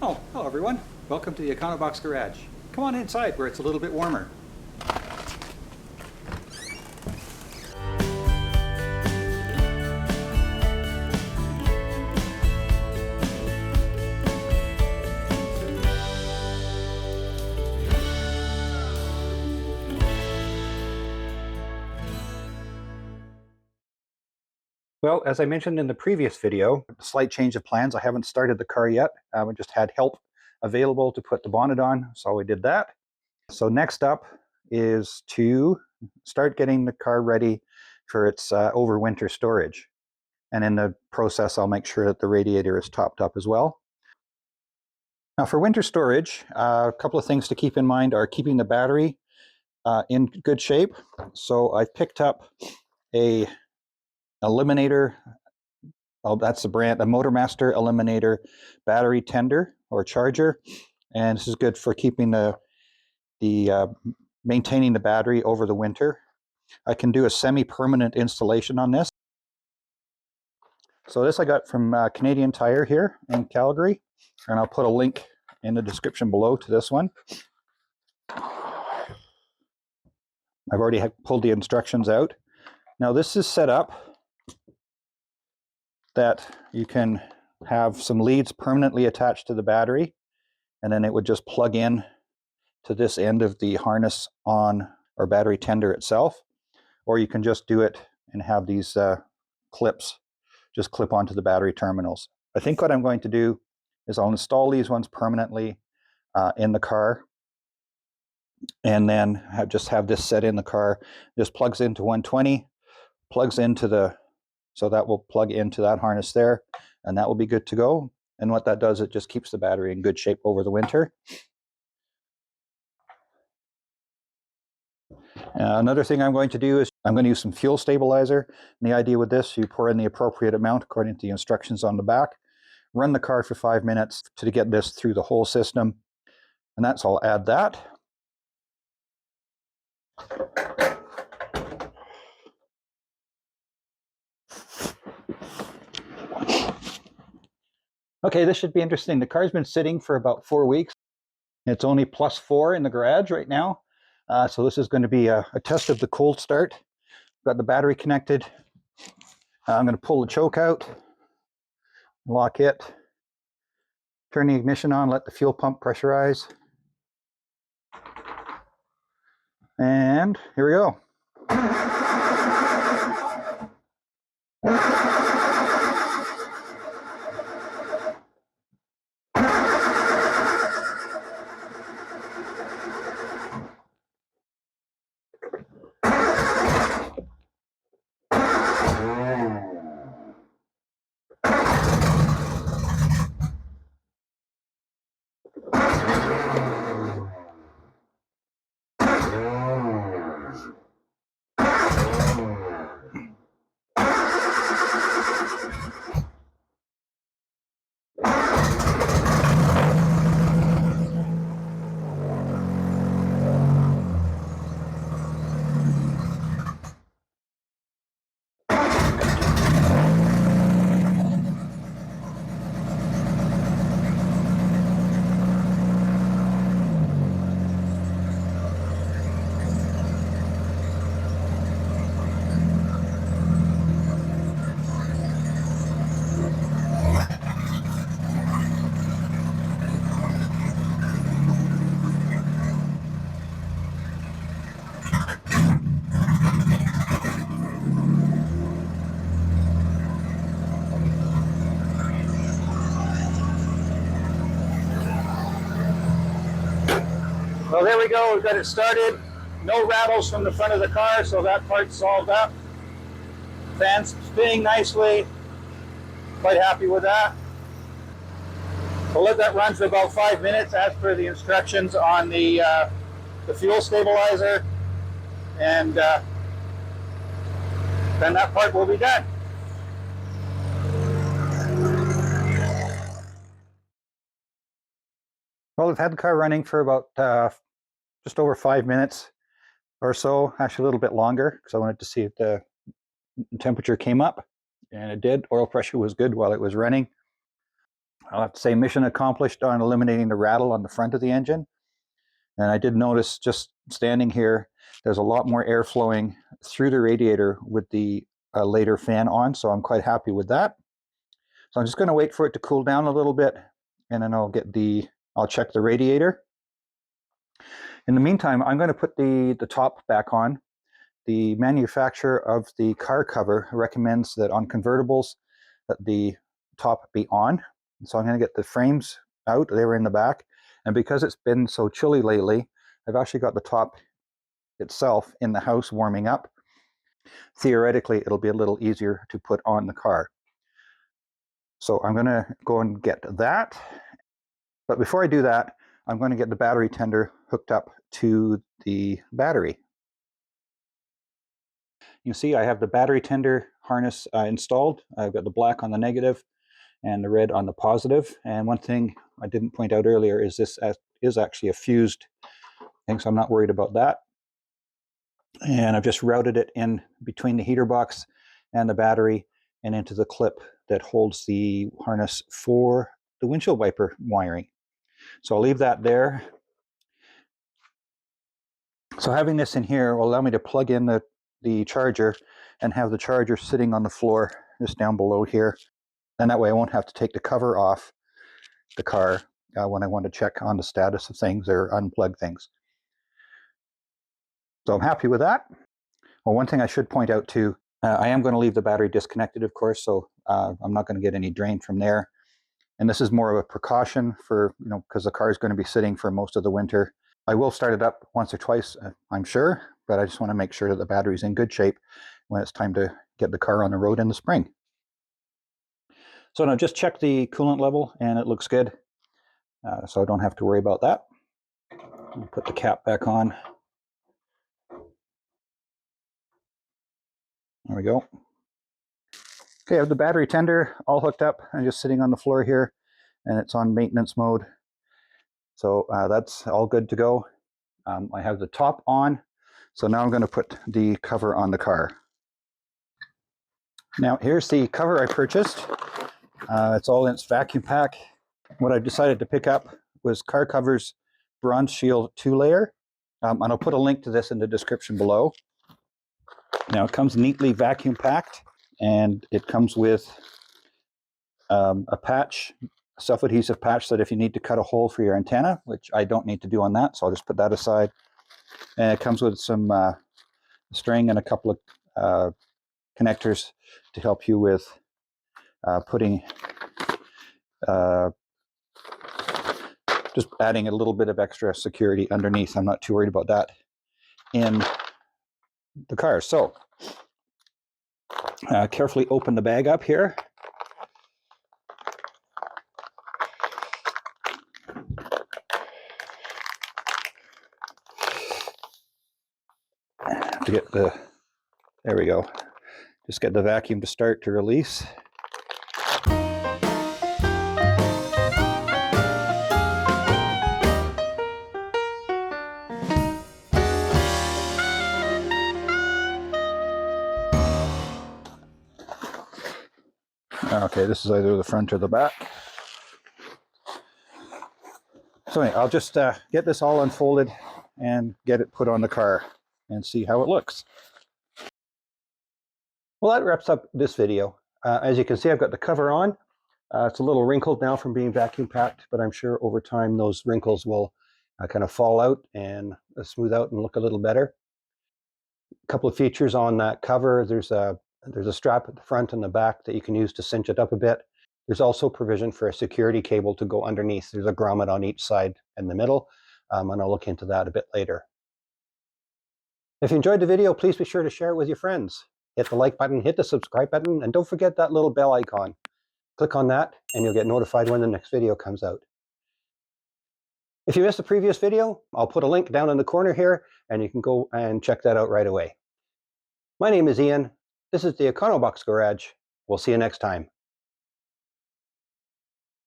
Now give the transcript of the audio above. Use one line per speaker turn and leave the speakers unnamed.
Oh, hello everyone. Welcome to the Econobox garage. Come on inside where it's a little bit warmer. Well, as I mentioned in the previous video, a slight change of plans. I haven't started the car yet. We just had help available to put the bonnet on, so we did that. So next up is to start getting the car ready for its overwinter storage. And in the process, I'll make sure that the radiator is topped up as well. Now for winter storage, a couple of things to keep in mind are keeping the battery in good shape. So I've picked up a Eliminator, oh, that's the brand, a Motormaster Eliminator battery tender or charger, and this is good for keeping the maintaining the battery over the winter. I can do a semi-permanent installation on this. So this I got from Canadian Tire here in Calgary, and I'll put a link in the description below to this one. I've already pulled the instructions out. Now this is set up that you can have some leads permanently attached to the battery, and then it would just plug in to this end of the harness on our battery tender itself, or you can just do it and have these clips just clip onto the battery terminals. I think what I'm going to do is I'll install these ones permanently in the car, and then just have this set in the car. This plugs into 120, plugs into the, so that will plug into that harness there, and that will be good to go. And what that does, it just keeps the battery in good shape over the winter. Another thing I'm going to do is I'm going to use some fuel stabilizer. And the idea with this, you pour in the appropriate amount according to the instructions on the back. Run the car for 5 minutes to get this through the whole system. And that's all. Add that. Okay, this should be interesting. The car's been sitting for about 4 weeks. It's only +4 in the garage right now. So this is going to be a test of the cold start. Got the battery connected. I'm going to pull the choke out, lock it, turn the ignition on, let the fuel pump pressurize. And here we go. Well, there we go. We've got it started. No rattles from the front of the car, so that part's solved up. Fan's spinning nicely. Quite happy with that. We'll let that run for about 5 minutes as per the instructions on the fuel stabilizer, and then that part will be done. Well, we've had the car running for about just over 5 minutes or so, actually a little bit longer, because I wanted to see if the temperature came up, and it did. Oil pressure was good while it was running. I'll have to say mission accomplished on eliminating the rattle on the front of the engine. And I did notice just standing here, there's a lot more air flowing through the radiator with the later fan on, so I'm quite happy with that. So I'm just going to wait for it to cool down a little bit, and then I'll check the radiator. In the meantime, I'm going to put the top back on. The manufacturer of the car cover recommends that on convertibles that the top be on. So I'm going to get the frames out. They were in the back. And because it's been so chilly lately, I've actually got the top itself in the house warming up. Theoretically, it'll be a little easier to put on the car. So I'm going to go and get that. But before I do that, I'm going to get the battery tender hooked up to the battery. You see I have the battery tender harness installed. I've got the black on the negative and the red on the positive. And one thing I didn't point out earlier is this is actually a fused thing, so I'm not worried about that. And I've just routed it in between the heater box and the battery and into the clip that holds the harness for the windshield wiper wiring. So I'll leave that there. So having this in here will allow me to plug in the charger and have the charger sitting on the floor just down below here. And that way I won't have to take the cover off the car when I want to check on the status of things or unplug things. So I'm happy with that. Well, one thing I should point out too, I am going to leave the battery disconnected, of course, so I'm not going to get any drain from there. And this is more of a precaution for, because the car is going to be sitting for most of the winter. I will start it up once or twice, I'm sure, but I just want to make sure that the battery's in good shape when it's time to get the car on the road in the spring. So now just check the coolant level and it looks good. So I don't have to worry about that. I'll put the cap back on. There we go. Okay, I have the battery tender all hooked up and just sitting on the floor here, and it's on maintenance mode. So that's all good to go. I have the top on, so now I'm going to put the cover on the car. Now here's the cover I purchased. It's all in its vacuum pack. What I decided to pick up was Car Cover's Bronze Shield 2-layer. And I'll put a link to this in the description below. Now it comes neatly vacuum packed, and it comes with a patch, a self-adhesive patch that if you need to cut a hole for your antenna, which I don't need to do on that, so I'll just put that aside. And it comes with some string and a couple of connectors to help you with putting, just adding a little bit of extra security underneath. I'm not too worried about that in the car. So carefully open the bag up here. To get there we go. Just get the vacuum to start to release. Okay, this is either the front or the back. So anyway, I'll just get this all unfolded and get it put on the car and see how it looks. Well, that wraps up this video. As you can see, I've got the cover on. It's a little wrinkled now from being vacuum packed, but I'm sure over time those wrinkles will kind of fall out and smooth out and look a little better. A couple of features on that cover. There's a strap at the front and the back that you can use to cinch it up a bit. There's also provision for a security cable to go underneath. There's a grommet on each side and the middle, and I'll look into that a bit later. If you enjoyed the video, please be sure to share it with your friends. Hit the like button, hit the subscribe button, and don't forget that little bell icon. Click on that, and you'll get notified when the next video comes out. If you missed the previous video, I'll put a link down in the corner here, and you can go and check that out right away. My name is Ian. This is the Econobox Garage. We'll see you next time.